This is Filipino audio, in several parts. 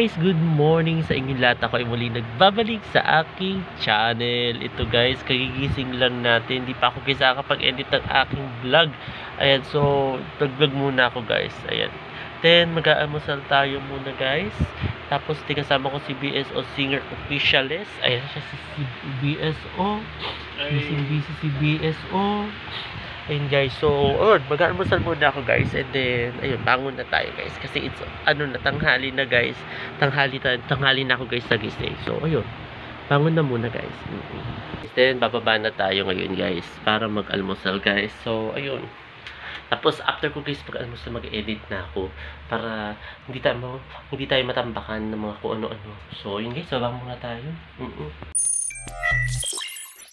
guys, good morning sa inyong lahat. Ako ay muli nagbabalik sa aking channel. Ito guys, kagigising lang natin. Hindi pa ako guys nakakapag-edit ng aking vlog. Ayan, so vlog muna ako guys. Ayan. Then mag-aalmusal tayo muna guys. Tapos kasama ko si BSO Singer Officialist. Ayan siya si BSO. Busy si BSO. Ayun guys, so mag-almusal muna ako guys, and then ayun, bangon na tayo guys kasi it's tanghali na guys. Tanghali na ako guys nagising. So ayun, bangon na muna guys. Then bababa na tayo ngayon guys para mag-almusal guys. So ayun. Tapos after ko guys mag-almusal, mag-edit na ako para hindi tayo matambakan ng mga kung ano-ano. So yun guys, babang muna tayo.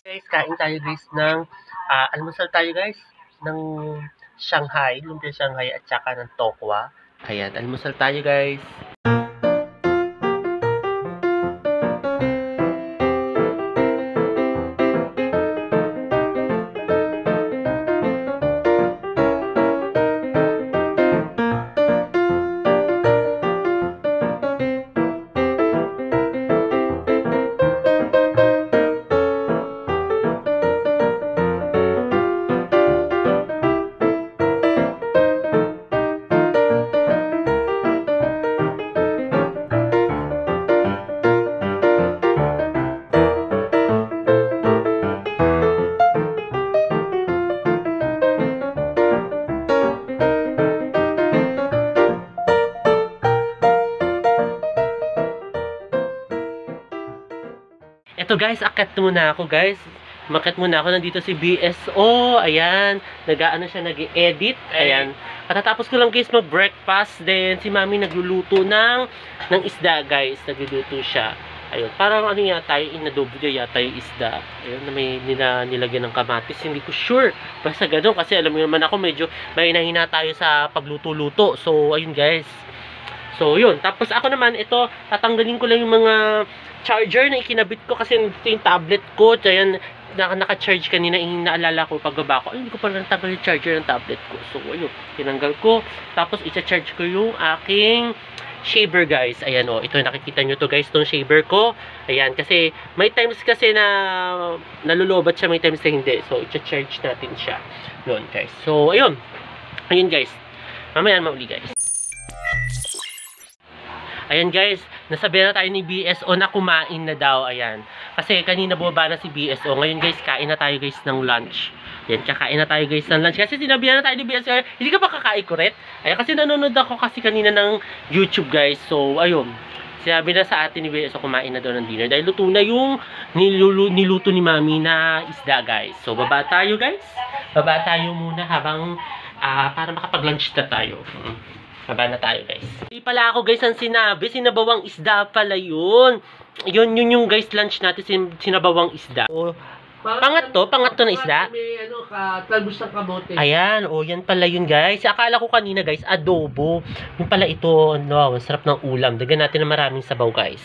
Guys, kain tayo guys ng almusal tayo guys ng Shanghai, lumpia Shanghai at saka ng tokwa. Ayan, almusal tayo guys. Ito guys, akit muna ako guys. Makit muna ako, nandito si BSO. Ayan, nag-edit. Ayan. Katatapos ko lang guys mag-breakfast. Then si Mami nagluluto ng isda guys. Nagluluto siya. Ayun, parang ano yata yung inadobo niya yata yung isda. Ayun, na may nilagyan ng kamatis. Hindi ko sure. Basta gano'n kasi alam mo naman ako medyo may hinahina tayo sa pagluto-luto. So ayun guys. So yun, tapos ako naman ito, tatanggalin ko lang yung mga charger na ikinabit ko kasi ito yung tablet ko. Ayan, naka-charge kanina, naalala ko pagbaba ko. Ay, hindi ko pa natanggal yung charger ng tablet ko. So ayun, tinanggal ko. Tapos i-charge ko yung aking shaver guys. Ayan o, ito nakikita nyo to guys, itong shaver ko. Ayan, kasi may times kasi na nalulobat siya, may times na hindi. So i-charge natin siya. Yun guys. So ayun. Ayun guys. Mamaya mauli guys. Ayan guys, nasabi na tayo ni BSO na kumain na daw. Ayan. Kasi kanina bumaba na si BSO. Ngayon guys, kain na tayo guys ng lunch. Ayan, kakain na tayo guys ng lunch. Kasi sinabi na tayo ni BSO, hindi ka pa kakain kuret? Ayan, kasi nanonood ako kasi kanina ng YouTube guys. So, ayun. Sinabi na sa atin ni BSO kumain na daw ng dinner. Dahil luto na yung niluto ni Mami na isda guys. So, baba tayo guys. Baba tayo muna habang para makapag-lunch na tayo. Baba na tayo guys. Hindi pala ako guys ang sinabi. Sinabawang isda pala yun. Yun yung guys lunch natin. Sinabawang isda. O, pangatlo na isda. May talbos ng kamote. Ayan. O yan pala yun guys. Akala ko kanina guys adobo. Yung pala ito. No, sarap ng ulam. Dagan natin na maraming sabaw guys.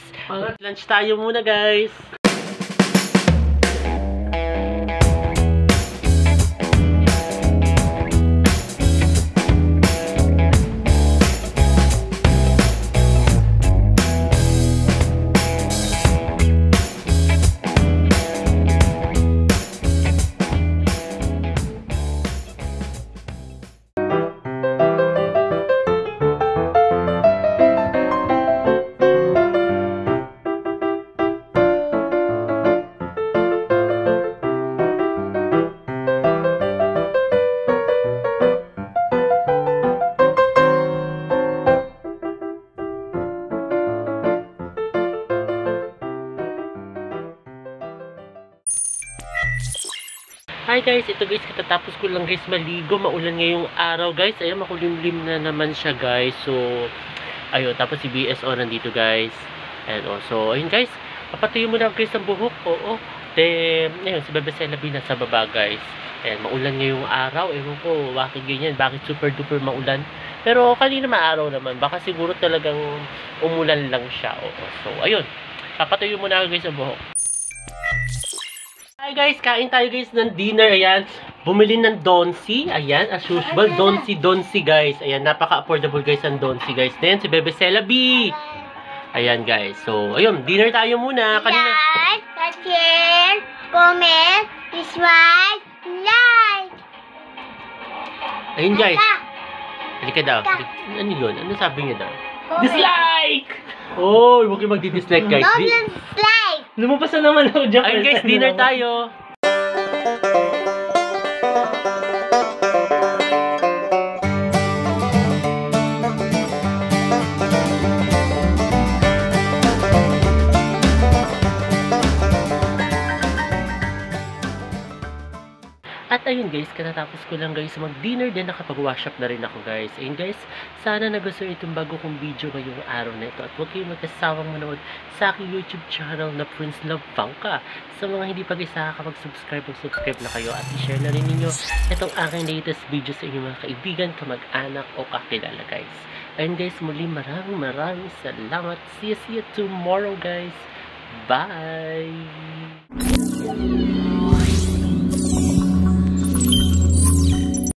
Lunch tayo muna guys. Hi guys, ito guys, katatapos ko lang guys maligo, maulan ngayong araw guys. Ayun, makulimlim na naman siya guys. So, ayun, tapos si BSO nandito guys. And also, ayun guys, papatuyo mo na guys ang buhok. Oo. Then, ayun, si Bebe Celabi nasa baba guys. Ayan, maulan ngayong araw. Ewan ko, bakit ganyan, bakit super duper maulan. Pero kanina maaraw naman, baka siguro talagang umulan lang siya. Oo. So, ayun, papatuyo mo na guys ang buhok. Hi guys, kain tayo guys ng dinner. Ayan, bumili ng Donsi. Ayan, as usual, Donsi guys. Ayan, napaka-affordable guys ang Donsi guys. Then, si Bebe Celabi. Ayan guys. So, ayun, dinner tayo muna. Kanina. Like, share, comment, subscribe, like. Ayun guys. Tata, Halika daw. Ano yun? Ano sabi niya daw? comment. Dislike! Oh, huwag kayong magdi-dislike guys. No dislike. Lumabas na naman ako dyan. Ayun guys, dinner tayo. At ayun guys, katatapos ko lang guys mag-dinner din, nakapag-wash up na rin ako guys. Ayun guys, sana nagustuhan itong bago kong video ngayong araw na ito. At huwag kayong magkasawang manood sa aking YouTube channel na Prince Love Bangka. Sa mga hindi pa guys nakakapag-subscribe, mag-subscribe na kayo at i-share na rin ninyo itong aking latest video sa inyong mga kaibigan, kamag-anak o kakilala guys. Ayun guys, muli maraming salamat. See you tomorrow guys. Bye!